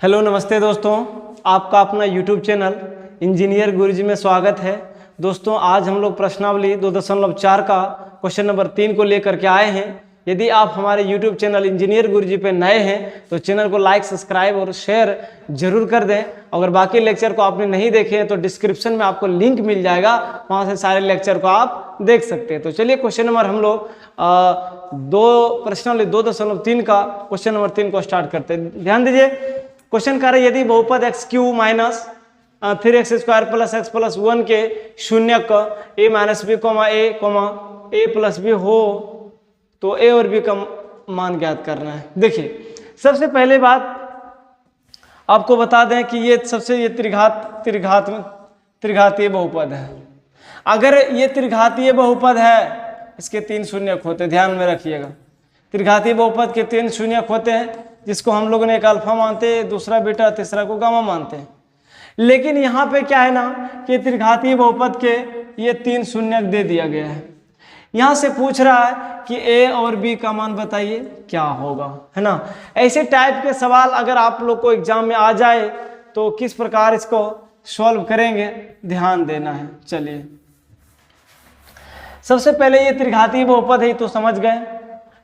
Hello नमस्ते दोस्तों, आपका अपना यूट्यूब चैनल इंजीनियर गुरुजी में स्वागत है। दोस्तों आज हम लोग प्रश्नावली 2.4 का क्वेश्चन नंबर 3 को लेकर के आए हैं। यदि आप हमारे यूट्यूब चैनल इंजीनियर गुरुजी पे नए हैं तो चैनल को लाइक, सब्सक्राइब और शेयर जरूर कर दें। अगर बाकी लेक्चर को आपने नहीं देखे हैं तो डिस्क्रिप्शन में आपको लिंक मिल जाएगा, वहाँ से सारे लेक्चर को आप देख सकते हैं। तो चलिए क्वेश्चन नंबर हम लोग प्रश्नावली 2.3 का क्वेश्चन नंबर 3 को स्टार्ट करते हैं। ध्यान दीजिए, क्वेश्चन कर रहे यदि बहुपद x cube minus 3x square plus x plus 1 के शून्यक a minus b a plus b हो तो a और b का मान ज्ञात करना है। देखिए सबसे पहले बात आपको बता दें कि ये त्रिघातीय बहुपद है। अगर ये त्रिघातीय बहुपद है, इसके 3 शून्यक होते हैं, ध्यान में रखिएगा। त्रिघातीय बहुपद के 3 शून्यक होते हैं, जिसको हम लोग ने एक अल्फा मानते हैं, दूसरा बीटा, तीसरा को गामा मानते हैं। लेकिन यहाँ पे क्या है ना कि त्रिघातीय बहुपद के ये 3 शून्यक दे दिया गया है। यहाँ से पूछ रहा है कि a और b का मान बताइए क्या होगा, है ना। ऐसे टाइप के सवाल अगर आप लोग को एग्जाम में आ जाए तो किस प्रकार इसको सॉल्व करेंगे, ध्यान देना है। चलिए सबसे पहले ये त्रिघातीय बहुपद है तो समझ गए,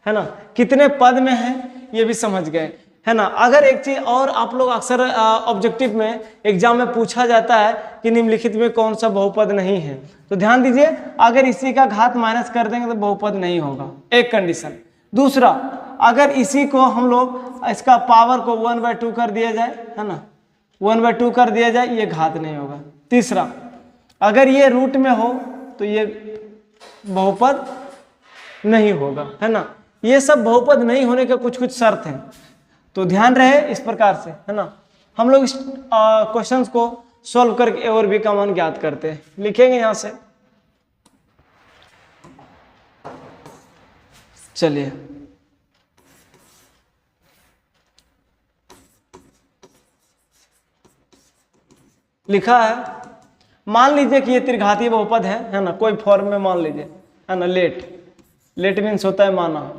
है ना। कितने पद में है ये भी समझ गए, है ना। अगर एक चीज और आप लोग अक्सर ऑब्जेक्टिव में एग्जाम में पूछा जाता है कि निम्नलिखित में कौन सा बहुपद नहीं है, तो ध्यान दीजिए अगर इसी का घात माइनस कर देंगे तो बहुपद नहीं होगा, एक कंडीशन। दूसरा, अगर इसी को हम लोग इसका पावर को 1/2 कर दिया जाए, है ना, 1/2 कर दिया जाए, ये घात नहीं होगा। तीसरा, अगर ये रूट में हो तो ये बहुपद नहीं होगा, है ना। ये सब बहुपद नहीं होने के कुछ कुछ शर्त हैं, तो ध्यान रहे इस प्रकार से, है ना। हम लोग इस क्वेश्चंस को सॉल्व करके a और b का मान ज्ञात करते हैं। लिखेंगे यहां से, चलिए लिखा है। मान लीजिए कि ये त्रिघातीय बहुपद है ना, कोई फॉर्म में मान लीजिए, है ना। लेट मीन्स होता है माना।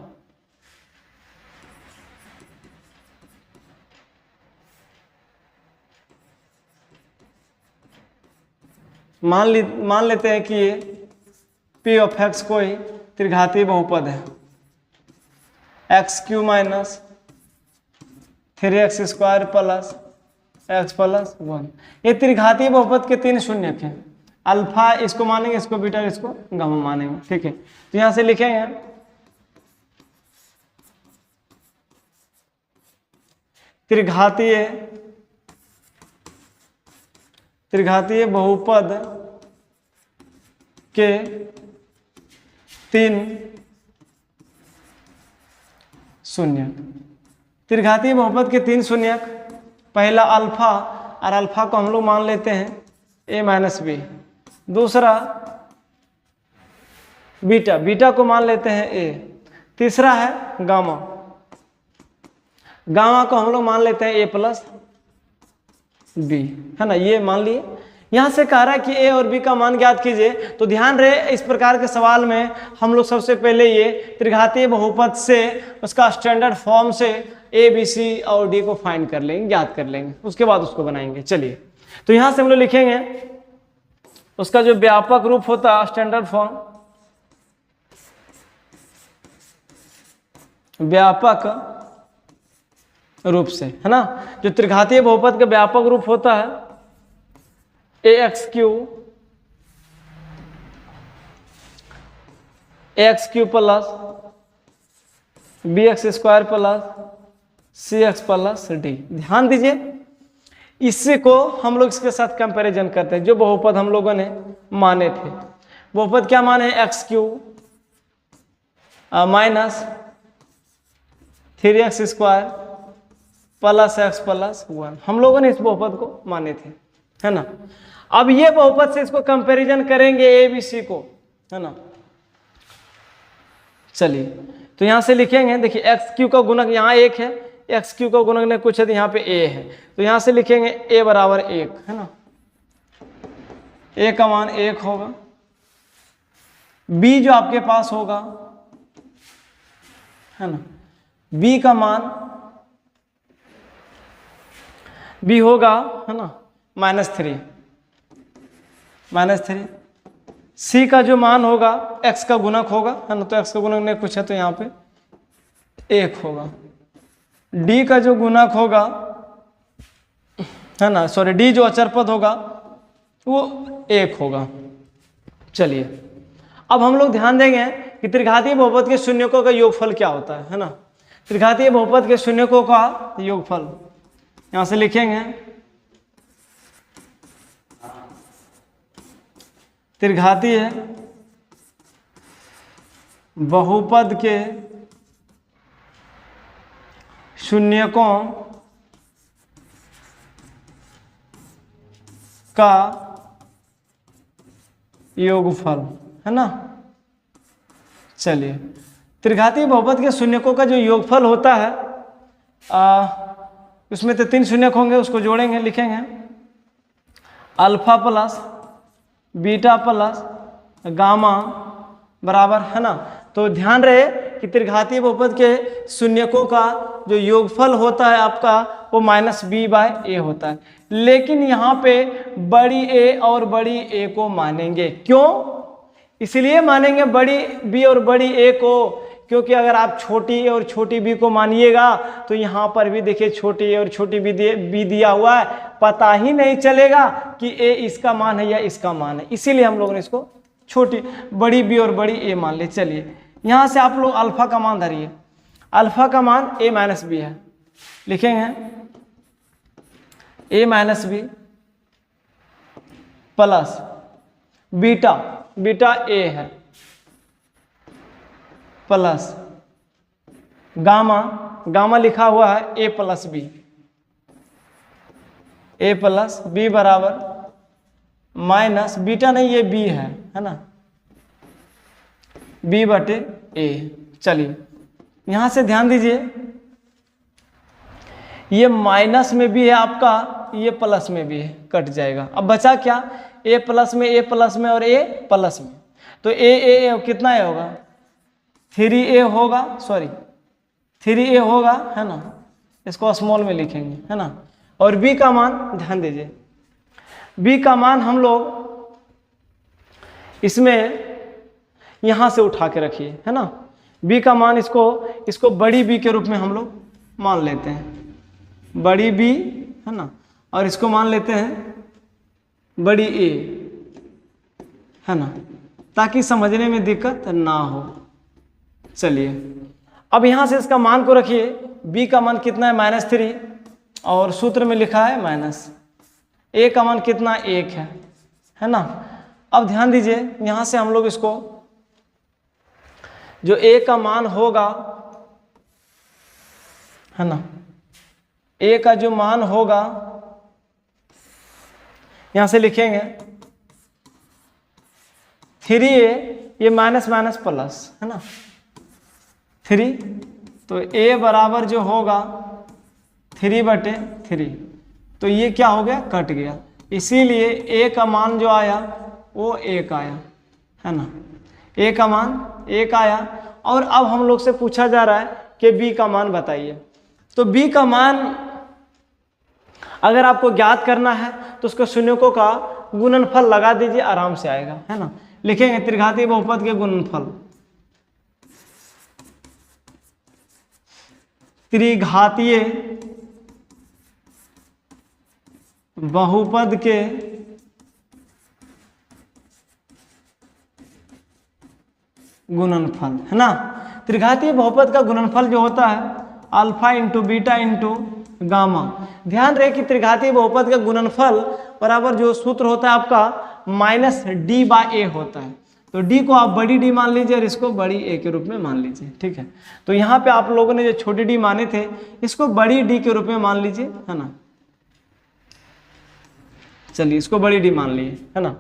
मान लेते हैं कि ये p ऑफ x कोई त्रिघातीय बहुपद है, x cube minus 3x square plus x plus 1। ये त्रिघातीय बहुपद के 3 शून्यक हैं। अल्फा इसको मानेंगे, इसको बीटा, इसको गामा मानेंगे, ठीक है। तो यहां से लिखेंगे त्रिघातीय बहुपद के 3 शून्यक। त्रिघातीय बहुपद के 3 शून्यक, पहला अल्फा, और अल्फा को हम लोग मान लेते हैं a माइनस बी। दूसरा बीटा, बीटा को मान लेते हैं a। तीसरा है गामा, गामा को हम लोग मान लेते हैं a प्लस बी, है ना। ये मान लिए। यहां से कह रहा है कि a और b का मान ज्ञात कीजिए, तो ध्यान रहे इस प्रकार के सवाल में हम लोग सबसे पहले ये त्रिघातीय बहुपद से उसका स्टैंडर्ड फॉर्म से a, b, c और d को फाइंड कर लेंगे, ज्ञात कर लेंगे, उसके बाद उसको बनाएंगे। चलिए तो यहां से हम लोग लिखेंगे उसका जो व्यापक रूप होता है, स्टैंडर्ड फॉर्म, व्यापक रूप से, है ना। जो त्रिघातीय बहुपद का व्यापक रूप होता है ax Q plus bx square plus cx plus D. ध्यान दीजिए, इससे को हम लोग इसके साथ कंपैरिजन करते हैं। जो बहुपद हम लोगों ने माने थे, बहुपद क्या माने, x cube minus 3x square plus x plus 1, हम लोगों ने इस बहुपद को माने थे, है ना। अब ये बहुपद से इसको कंपैरिजन करेंगे ए बी सी को, है ना। चलिए तो यहां से लिखेंगे, देखिए एक्स क्यू का गुणक यहाँ 1 है, एक्स क्यू का गुणक ने कुछ है तो यहाँ पे a है, तो यहां से लिखेंगे a बराबर 1, है ना। a का मान 1 होगा, b जो आपके पास होगा, है ना, b का मान बी होगा, है ना, -3, -3। सी का जो मान होगा एक्स का गुणक होगा, है ना, तो एक्स का गुणक नहीं कुछ है तो यहाँ पे 1 होगा। डी का जो गुणक होगा, है ना, सॉरी, डी जो अचर पद होगा वो 1 होगा। चलिए अब हम लोग ध्यान देंगे कि त्रिघातीय बहुपद के शून्यकों का योगफल क्या होता है ना। त्रिघातीय बहुपद के शून्यकों का योगफल यहां से लिखेंगे, त्रिघातीय बहुपद के शून्यकों का योगफल, है ना। चलिए त्रिघातीय बहुपद के शून्यकों का जो योगफल होता है, उसमें तो 3 शून्यक होंगे, उसको जोड़ेंगे, लिखेंगे alpha plus beta plus gamma बराबर, है ना। तो ध्यान रहे कि त्रिघातीय बहुपद के शून्यकों का जो योगफल होता है आपका वो -b/a होता है। लेकिन यहाँ पे बड़ी ए और बड़ी ए को मानेंगे। क्यों? इसलिए मानेंगे बड़ी बी और बड़ी ए को, क्योंकि अगर आप छोटी ए और छोटी बी को मानिएगा तो यहाँ पर भी देखिए छोटी ए और छोटी बी दिया हुआ है, पता ही नहीं चलेगा कि ए इसका मान है या इसका मान है। इसीलिए हम लोगों ने इसको छोटी बड़ी बी और बड़ी ए मान ले। चलिए यहाँ से आप लोग अल्फा का मान धरिए, अल्फा का मान a-b है, लिखेंगे a-b plus beta, beta A है, प्लस गामा, गामा लिखा हुआ है a plus b, a plus b बराबर माइनस बीटा नहीं ये b है ना, b/a। चलिए यहां से ध्यान दीजिए, ये माइनस में भी है आपका, ये प्लस में भी है, कट जाएगा। अब बचा क्या? a प्लस में और a प्लस में, तो a कितना a होगा? 3a होगा, सॉरी 3a होगा, है ना, इसको स्मॉल में लिखेंगे, है ना। और b का मान ध्यान दीजिए, b का मान हम लोग इसमें यहां से उठा के रखिए, है ना। b का मान इसको बड़ी b के रूप में हम लोग मान लेते हैं, बड़ी b, है ना, और इसको मान लेते हैं बड़ी a, है ना, ताकि समझने में दिक्कत ना हो। चलिए अब यहां से इसका मान को रखिए, b का मान कितना है? -3, और सूत्र में लिखा है माइनस, a का मान कितना? 1 है ना। अब ध्यान दीजिए यहां से हम लोग इसको जो a का मान होगा, है ना, a का जो मान होगा यहां से लिखेंगे 3a, ये माइनस माइनस प्लस, है ना, 3, तो a बराबर जो होगा 3/3, तो ये क्या हो गया? कट गया। इसीलिए a का मान जो आया वो 1 आया, है ना, a का मान 1 आया। और अब हम लोग से पूछा जा रहा है कि b का मान बताइए। तो b का मान अगर आपको ज्ञात करना है तो उसको शून्यकों का गुणनफल लगा दीजिए, आराम से आएगा, है ना। लिखेंगे त्रिघातीय बहुपद के गुणनफल, त्रिघातीय बहुपद के गुणनफल, है ना। त्रिघातीय बहुपद का गुणनफल जो होता है alpha into beta into gamma. ध्यान रहे कि त्रिघातीय बहुपद का गुणनफल बराबर जो सूत्र होता है आपका -d/a होता है। तो d को आप बड़ी d मान लीजिए और इसको बड़ी a के रूप में मान लीजिए, ठीक है। तो यहाँ पे आप लोगों ने जो छोटी d माने थे इसको बड़ी d के रूप में मान लीजिए, है ना। चलिए इसको बड़ी d मान लिए, है ना।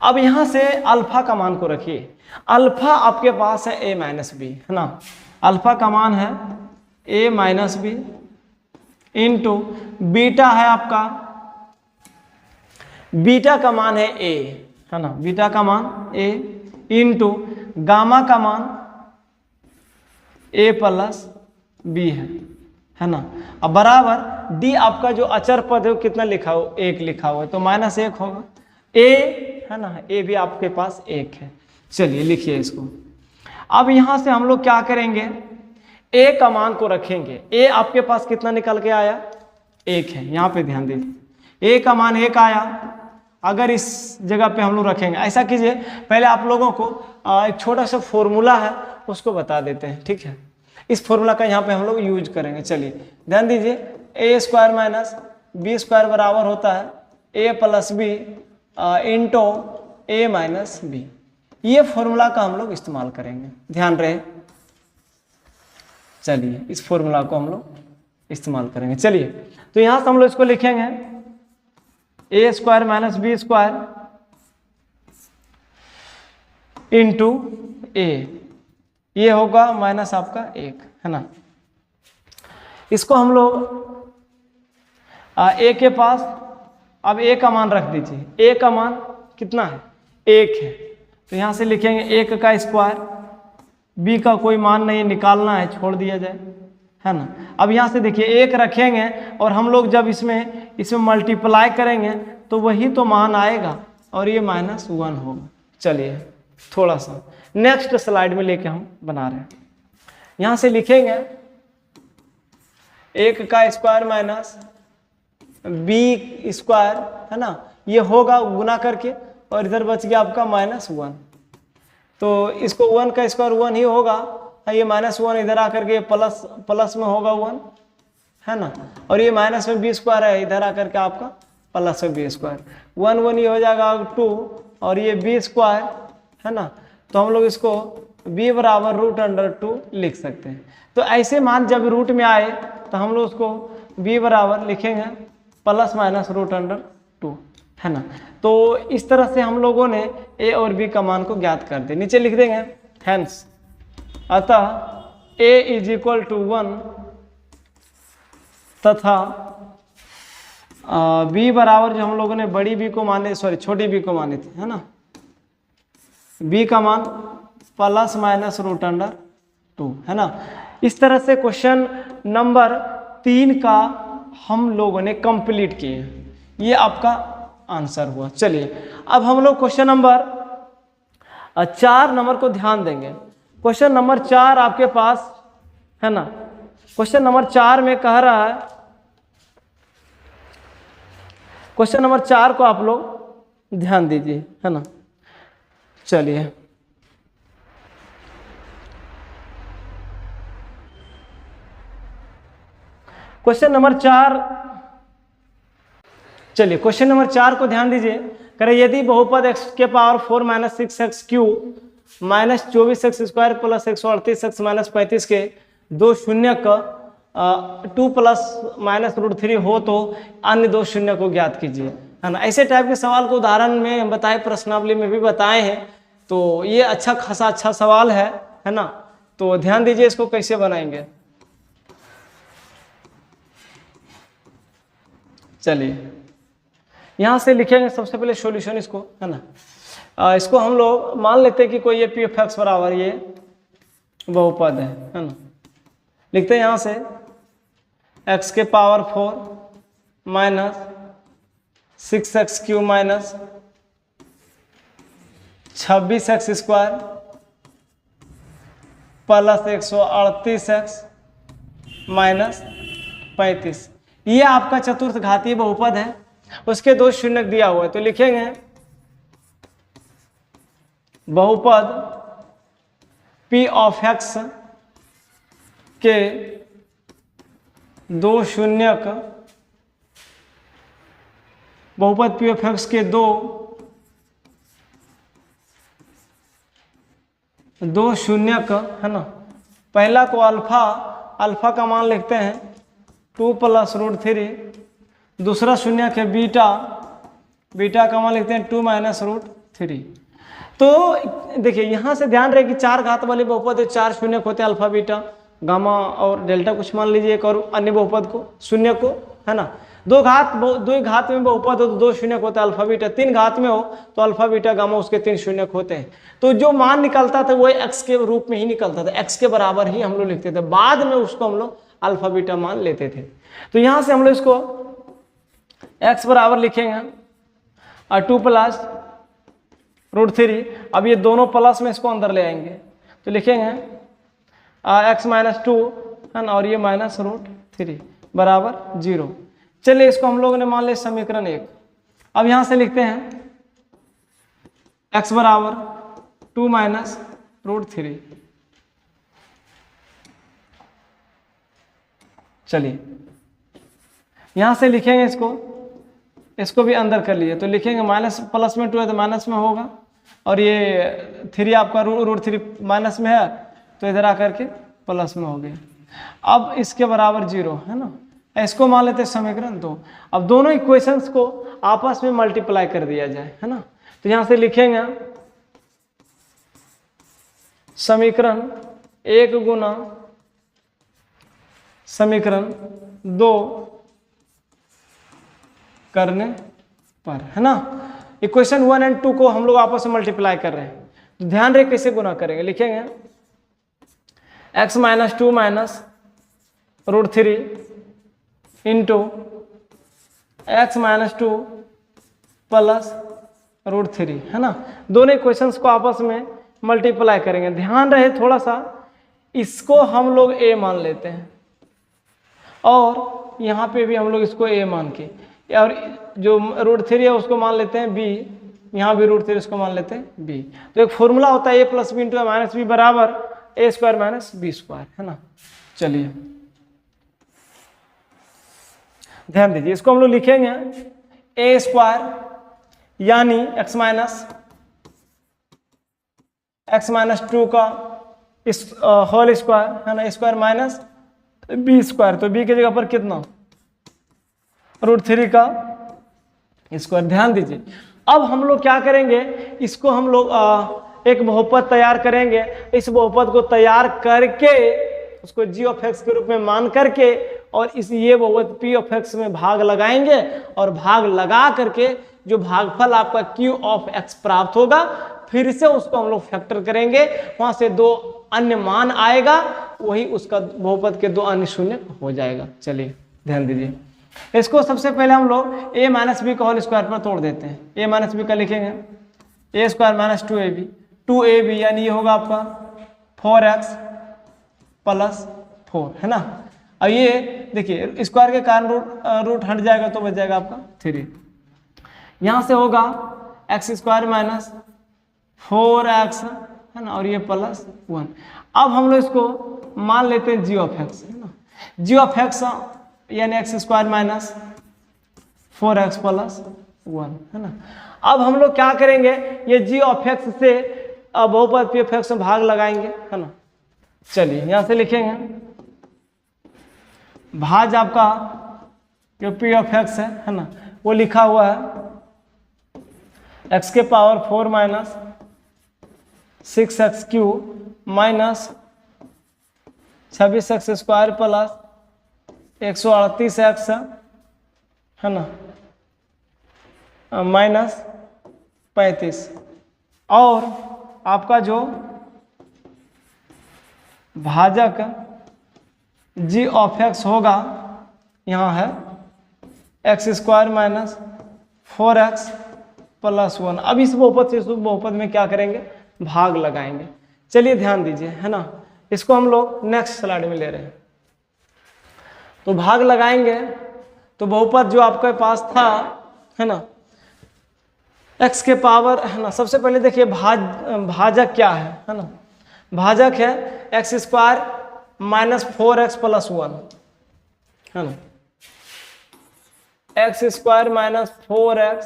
अब यहाँ से अल्फा का मान को रखिए, अल्फा आपके पास है a-b, है ना। अल्फा का मान है a-b इंटू बीटा है आपका, बीटा का मान है a, है ना, बीटा का मान a इंटू गामा का मान a प्लस b है, है ना। अब बराबर डी आपका जो अचर पद है वो कितना लिखा हो, 1 लिखा हुआ है, तो -1 होगा। ए है ना, ए भी आपके पास 1 है। चलिए लिखिए इसको। अब यहां से हम लोग क्या करेंगे, ए का मान को रखेंगे। ए आपके पास कितना निकल के आया, 1 है। यहाँ पे ध्यान दीजिए, ए का मान 1 आया। अगर इस जगह पे हम लोग रखेंगे, ऐसा कीजिए, पहले आप लोगों को एक छोटा सा फॉर्मूला है उसको बता देते हैं, ठीक है। इस फॉर्मूला का यहाँ पे हम लोग यूज करेंगे। चलिए ध्यान दीजिए, a² - b² बराबर होता है a + b into a - b। ये फॉर्मूला का हम लोग इस्तेमाल करेंगे, ध्यान रहे। चलिए इस फॉर्मूला को हम लोग इस्तेमाल करेंगे। चलिए तो यहां से हम लोग इसको लिखेंगे a² - b² इंटू a, ये होगा माइनस आपका 1, है ना। इसको हम लोग a के पास, अब a का मान रख दीजिए। a का मान कितना है, 1 है, तो यहां से लिखेंगे 1 का स्क्वायर। b का कोई मान नहीं निकालना है, छोड़ दिया जाए, है ना। अब यहां से देखिए 1 रखेंगे और हम लोग जब इसमें मल्टीप्लाई करेंगे तो वही तो मान आएगा और ये -1 होगा। चलिए थोड़ा सा नेक्स्ट स्लाइड में लेके हम बना रहे हैं। यहां से लिखेंगे 1 का स्क्वायर माइनस b², है ना, ये होगा गुना करके, और इधर बच गया आपका -1। तो इसको 1 का स्क्वायर 1 ही होगा, ये -1 इधर आकर के प्लस में होगा 1, है ना, और ये माइनस में b² है, इधर आकर के आपका प्लस में b²। 1 1 ये हो जाएगा 2, और ये b², है ना। तो हम लोग इसको b बराबर √2 लिख सकते हैं। तो ऐसे मान जब रूट में आए तो हम लोग उसको b बराबर लिखेंगे ±√2, है ना। तो इस तरह से हम लोगों ने a और b का मान को ज्ञात कर दिया। नीचे लिख देंगे हेंस, अतः a = 1 तथा b बराबर, जो हम लोगों ने बड़ी b को माने, सॉरी छोटी b को माने थे, है ना, b का मान ±√2, है ना। इस तरह से क्वेश्चन नंबर 3 का हम लोगों ने कंप्लीट किए। ये आपका आंसर हुआ। चलिए अब हम लोग क्वेश्चन नंबर 4 नंबर को ध्यान देंगे। क्वेश्चन नंबर 4 आपके पास, है ना, क्वेश्चन नंबर 4 में कह रहा है, क्वेश्चन नंबर 4 को आप लोग ध्यान दीजिए, है ना। चलिए क्वेश्चन नंबर 4, चलिए क्वेश्चन नंबर 4 को ध्यान दीजिए। करें यदि बहुपद x⁴ - 6x³ - 24x² + 138x - 35 के दो शून्यक 2 ± √3 हो तो अन्य दो शून्य को ज्ञात कीजिए, है ना। ऐसे टाइप के सवाल को उदाहरण में बताए, प्रश्नावली में भी बताए हैं। तो ये अच्छा सवाल है ना। तो ध्यान दीजिए इसको कैसे बनाएंगे। चलिए यहाँ से लिखेंगे सबसे पहले सॉल्यूशन इसको, है ना। इसको हम लोग मान लेते हैं कि कोई ये p(x) बराबर ये बहुपद है ना। लिखते हैं यहाँ से x⁴ - 6x³ - 26x² + 138x - 35, ये आपका चतुर्थ घातीय बहुपद है। उसके दो शून्यक दिया हुआ है, तो लिखेंगे बहुपद p(x) के दो शून्यक, बहुपद p(x) के दो शून्यक, है ना। पहला को अल्फा का मान लिखते हैं 2 + √3, दूसरा शून्य है बीटा का मान लिखते हैं 2 - √3। तो देखिए यहाँ से ध्यान रहे कि 4 घात वाले बहुपद है, 4 शून्य होते हैं, अल्फा बीटा गामा और डेल्टा कुछ मान लीजिए एक और अन्य बहुपद को शून्य को, है ना। 2 घात में बहुपद हो तो 2 शून्य होता है अल्फा बीटा, 3 घात में हो तो अल्फा बीटा गामा उसके 3 शून्य होते हैं। तो जो मान निकलता था वो x के रूप में ही निकलता था, x के बराबर ही हम लोग लिखते थे। बाद में उसको हम लोग अल्फा बीटा मान लेते थे। तो यहाँ से हम लोग इसको x बराबर लिखेंगे और 2 प्लस √3। अब ये दोनों प्लस में इसको अंदर ले आएंगे तो लिखेंगे x माइनस 2 है ना, और ये माइनस √3 बराबर 0। चलिए इसको हम लोगों ने मान लिया समीकरण 1। अब यहाँ से लिखते हैं x बराबर 2 माइनस √3। चलिए यहाँ से लिखेंगे इसको भी अंदर कर लिए तो लिखेंगे माइनस प्लस में 2 है तो माइनस में होगा, और ये 3 आपका √3 माइनस में है तो इधर आकर के प्लस में हो गया। अब इसके बराबर 0 है ना, इसको मान लेते हैं समीकरण 2। अब दोनों इक्वेशंस को आपस में मल्टीप्लाई कर दिया जाए है ना, तो यहाँ से लिखेंगे समीकरण 1 गुना समीकरण 2 करने पर है ना। इक्वेशन 1 और 2 को हम लोग आपस में मल्टीप्लाई कर रहे हैं तो ध्यान रहे कैसे गुना करेंगे। लिखेंगे x minus 2 minus √3 into x minus 2 plus √3 है ना। दोनों इक्वेशंस को आपस में मल्टीप्लाई करेंगे। ध्यान रहे थोड़ा सा, इसको हम लोग a मान लेते हैं और यहाँ पे भी हम लोग इसको a मान के, और जो √3 है उसको मान लेते हैं b, यहाँ भी √3 इसको मान लेते हैं b। तो एक फॉर्मूला होता है a plus b into minus b बराबर a square minus b square है ना। चलिए ध्यान दीजिए, इसको हम लोग लिखेंगे a स्क्वायर यानी x माइनस 2 का इस होल स्क्वायर है ना, स्क्वायर माइनस बी स्क्वायर, तो b की जगह पर कितना √3 का स्क्वायर। ध्यान दीजिए, अब हम लोग क्या करेंगे, इसको हम लोग एक बहुपद तैयार करेंगे। इस बहुपद को तैयार करके उसको g ऑफ x के रूप में मान करके और इस ये बहुपद p ऑफ x में भाग लगाएंगे, और भाग लगा करके जो भागफल आपका q ऑफ x प्राप्त होगा फिर से उसको हम लोग फैक्टर करेंगे, वहां से 2 अन्य मान आएगा, वही उसका बहुपद के 2 अन्य शून्य हो जाएगा। चलिए ध्यान दीजिए, इसको सबसे पहले हम लोग a माइनस बी का होल स्क्वायर पर तोड़ देते हैं। a माइनस बी का लिखेंगे a स्क्वायर माइनस 2ab यानी ये होगा आपका 4x प्लस 4 है ना। अब ये देखिए स्क्वायर के कारण रूट हट जाएगा तो बच जाएगा आपका 3। यहाँ से होगा x स्क्वायर माइनस 4x है ना, और ये प्लस 1। अब हम लोग इसको मान लेते हैं g ऑफ x है ना। g ऑफ x यानी x square minus 4x plus 1 है ना। अब हम लोग क्या करेंगे, ये g ऑफ x से बहुपद p ऑफ x में भाग लगाएंगे है ना। चलिए यहाँ से लिखेंगे भाज आपका जो p ऑफ x है ना, वो लिखा हुआ है x के power 4 minus 6x³ minus 26x square plus 138x है ना माइनस 35, और आपका जो भाजक g ऑफ x होगा यहाँ है x square minus 4x plus 1। अब इस बहुपद से इस बहुपद में क्या करेंगे, भाग लगाएंगे। चलिए ध्यान दीजिए है ना, इसको हम लोग नेक्स्ट स्लाइड में ले रहे हैं। तो भाग लगाएंगे तो बहुपद जो आपके पास था है ना, x के पावर है ना, सबसे पहले देखिए भाजक क्या है ना। भाजक है x square minus 4x plus 1 है ना, x square minus 4x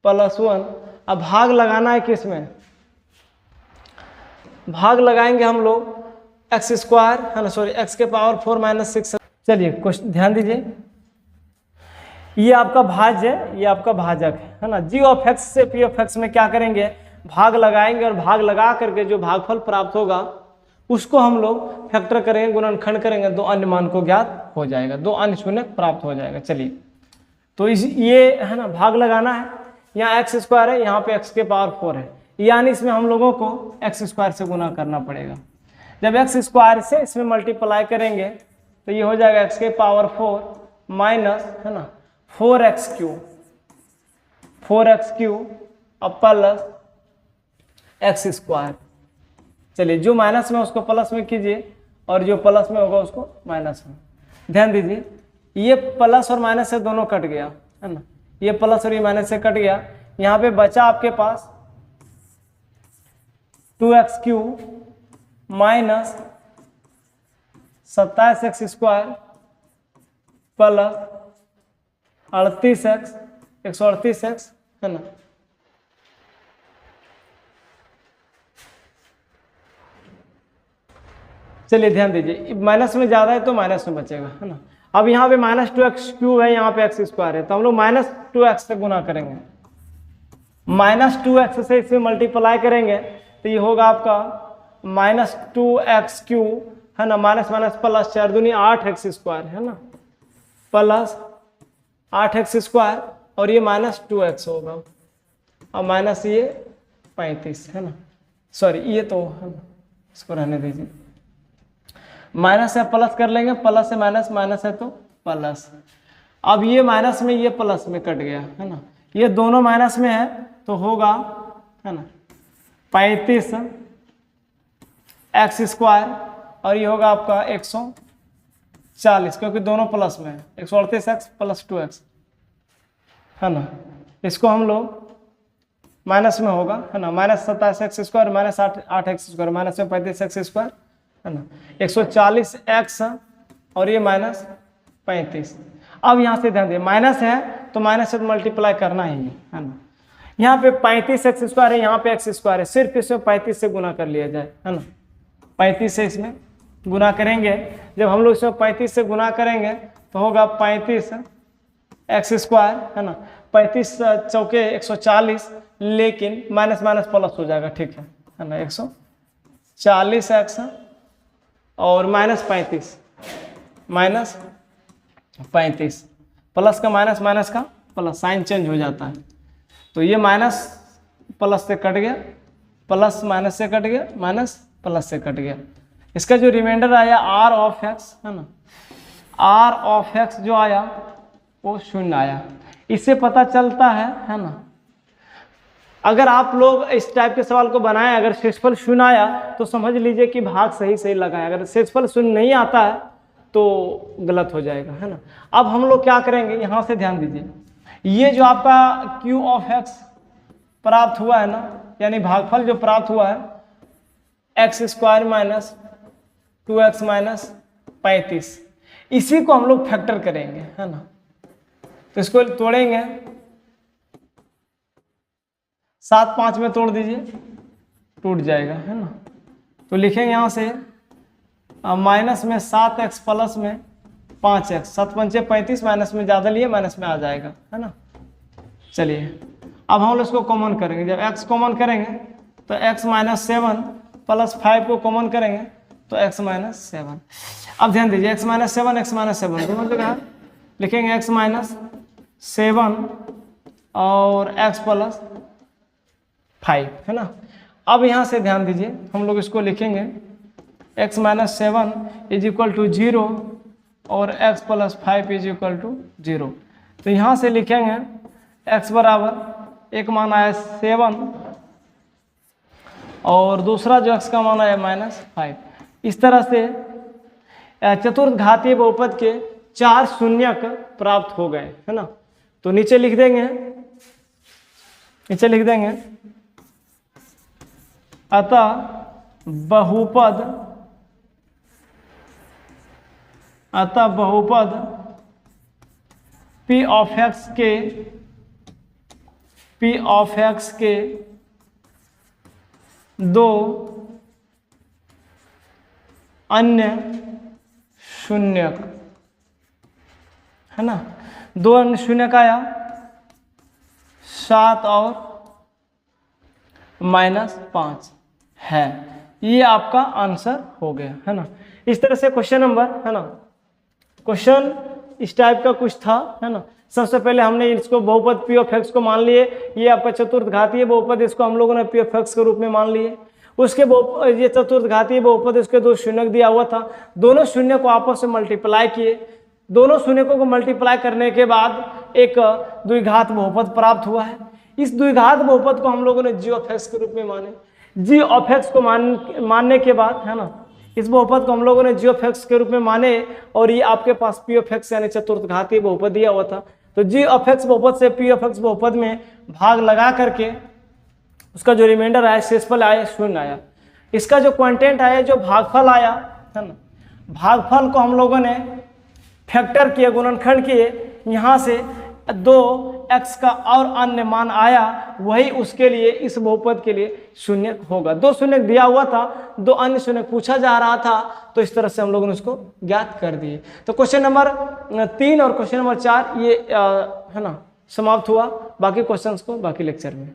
plus 1। अब भाग लगाना है किसमें, भाग लगाएंगे हम लोग x स्क्वायर है ना, सॉरी x के पावर 4 माइनस 6। चलिए कुछ ध्यान दीजिए, ये आपका भाज्य है, ये आपका भाजक है ना। g ऑफ x से p ऑफ x में क्या करेंगे, भाग लगाएंगे, और भाग लगा करके जो भागफल प्राप्त होगा उसको हम लोग फैक्टर करेंगे, गुणनखंड करेंगे, 2 अन्य मान को ज्ञात हो जाएगा, 2 अन्य शून्य प्राप्त हो जाएगा। चलिए तो ये है ना, भाग लगाना है, यहाँ x स्क्वायर है, यहाँ पे x के पावर 4 है, यानी इसमें हम लोगों को x स्क्वायर से गुना करना पड़ेगा। जब x स्क्वायर से इसमें मल्टीप्लाई करेंगे तो ये हो जाएगा x के पावर 4 माइनस, है ना, 4x³ अब प्लस x²। चलिए जो माइनस में उसको प्लस में कीजिए और जो प्लस में होगा उसको माइनस में। ध्यान दीजिए ये प्लस और माइनस से दोनों कट गया, है ना, ये प्लस और ये माइनस से कट गया। यहाँ पे बचा आपके पास 2x³ minus 27x² plus 38x 138x, है ना। चलिए ध्यान दीजिए माइनस में ज्यादा है तो माइनस में बचेगा, है ना। अब यहाँ पे -2x³ है, यहाँ पे x² है, तो हम लोग -2x से गुना करेंगे, -2x से इसे मल्टीप्लाई करेंगे तो ये होगा आपका -2x³, है ना, माइनस माइनस प्लस 4 दूनी 8x², है ना, प्लस 8x² और ये -2x होगा और माइनस ये 35, है ना, सॉरी ये तो, है ना, इसको रहने दीजिए। माइनस से प्लस कर लेंगे, प्लस से माइनस, माइनस है तो प्लस। अब ये माइनस में ये प्लस में कट गया, है ना, ये दोनों माइनस में है तो होगा, है ना, 35x² और ये होगा आपका 140 क्योंकि दोनों प्लस में है, 138x प्लस 2x, है ना। इसको हम लोग माइनस में होगा, है ना, -27x² माइनस 8x² माइनस में 35x², है ना, 140x और ये -35। अब यहाँ से ध्यान दिए माइनस है तो माइनस से मल्टीप्लाई करना ही है ना। यहाँ पे 35x² है, यहाँ पे x² है, सिर्फ इसमें 35 से गुना कर लिया जाए, है ना, 35 से इसमें गुना करेंगे। जब हम लोग इसमें 35 से गुना करेंगे तो होगा 35x², है ना, 35 चौके 140, लेकिन माइनस माइनस प्लस हो जाएगा, ठीक है ना, 140x और -35 प्लस का माइनस, माइनस का प्लस, साइन चेंज हो जाता है। तो ये माइनस प्लस से कट गया, प्लस माइनस से कट गया, माइनस प्लस से कट गया। इसका जो रिमाइंडर आया r(x), है ना, r(x) जो आया वो 0 आया। इससे पता चलता है ना, अगर आप लोग इस टाइप के सवाल को बनाएं, अगर शेषफल 0 आया तो समझ लीजिए कि भाग सही लगा है, अगर शेषफल 0 नहीं आता है तो गलत हो जाएगा, है ना। अब हम लोग क्या करेंगे, यहाँ से ध्यान दीजिए, ये जो आपका q(x) प्राप्त हुआ है ना, यानी भागफल जो प्राप्त हुआ है x² माइनस 2x माइनस 35, इसी को हम लोग फैक्टर करेंगे, है ना। तो इसको तोड़ेंगे, 7 5 में तोड़ दीजिए, टूट जाएगा, है ना। तो लिखेंगे यहाँ से माइनस में 7x प्लस में 5x, 7 पंचे 35, माइनस में ज़्यादा लिए माइनस में आ जाएगा, है ना। चलिए अब हम लोग इसको कॉमन करेंगे, जब x कॉमन करेंगे तो x -7 प्लस 5 को कॉमन करेंगे तो x -7। अब ध्यान दीजिए x -7 दोनों जगह लिखेंगे, x -7 और x प्लस 5, है ना। अब यहाँ से ध्यान दीजिए हम लोग इसको लिखेंगे x -7 = 0 और x प्लस 5 = 0। तो यहाँ से लिखेंगे x बराबर एक मान आया 7 और दूसरा जो x का मान आया -5। इस तरह से चतुर्थ घातीय बहुपद के 4 शून्यक प्राप्त हो गए, है ना। तो नीचे लिख देंगे, अतः बहुपद P of x के 2 अन्य शून्यक, है ना, 2 अन्य शून्यक आया 7 और -5 है। ये आपका आंसर हो गया, है ना। इस तरह से क्वेश्चन नंबर, है ना, क्वेश्चन इस टाइप का कुछ था, है ना। सबसे पहले हमने इसको बहुपद P of x को मान लिए, ये आपका चतुर्थ घातीय बहुपद, इसको हम लोगों ने P of x के रूप में मान लिए। उसके ये चतुर्थघातीय बहुपद, उसके 2 शून्य दिया हुआ था, दोनों शून्य को आपस में मल्टीप्लाई किए, दोनों शून्यकों को मल्टीप्लाई करने के बाद एक द्विघात बहुपद प्राप्त हुआ है। इस द्विघात बहुपद को हम लोगों ने जी ऑफ एक्स के रूप में माने। जी ऑफ एक्स को मानने के बाद, है ना, इस बहुपद को हम लोगों ने जी ऑफ एक्स के रूप में माने, और ये आपके पास पी ऑफ एक्स यानी चतुर्थघातीय बहुपद दिया हुआ था। तो जी ऑफ एक्स बहुपद से पी ऑफ एक्स बहुपद में भाग लगा करके उसका जो रिमाइंडर आया, शेषफल आया, शून्य आया। इसका जो क्वांटेंट आया, जो भागफल आया, है ना, भागफल को हम लोगों ने फैक्टर किए, गुणनखंड किए, यहाँ से 2x का और अन्य मान आया, वही उसके लिए, इस बहुपद के लिए शून्य होगा। 2 शून्य दिया हुआ था, 2 अन्य शून्य पूछा जा रहा था, तो इस तरह से हम लोगों ने उसको ज्ञात कर दिए। तो क्वेश्चन नंबर 3 और क्वेश्चन नंबर 4 ये है ना समाप्त हुआ। बाकी क्वेश्चंस को बाकी लेक्चर में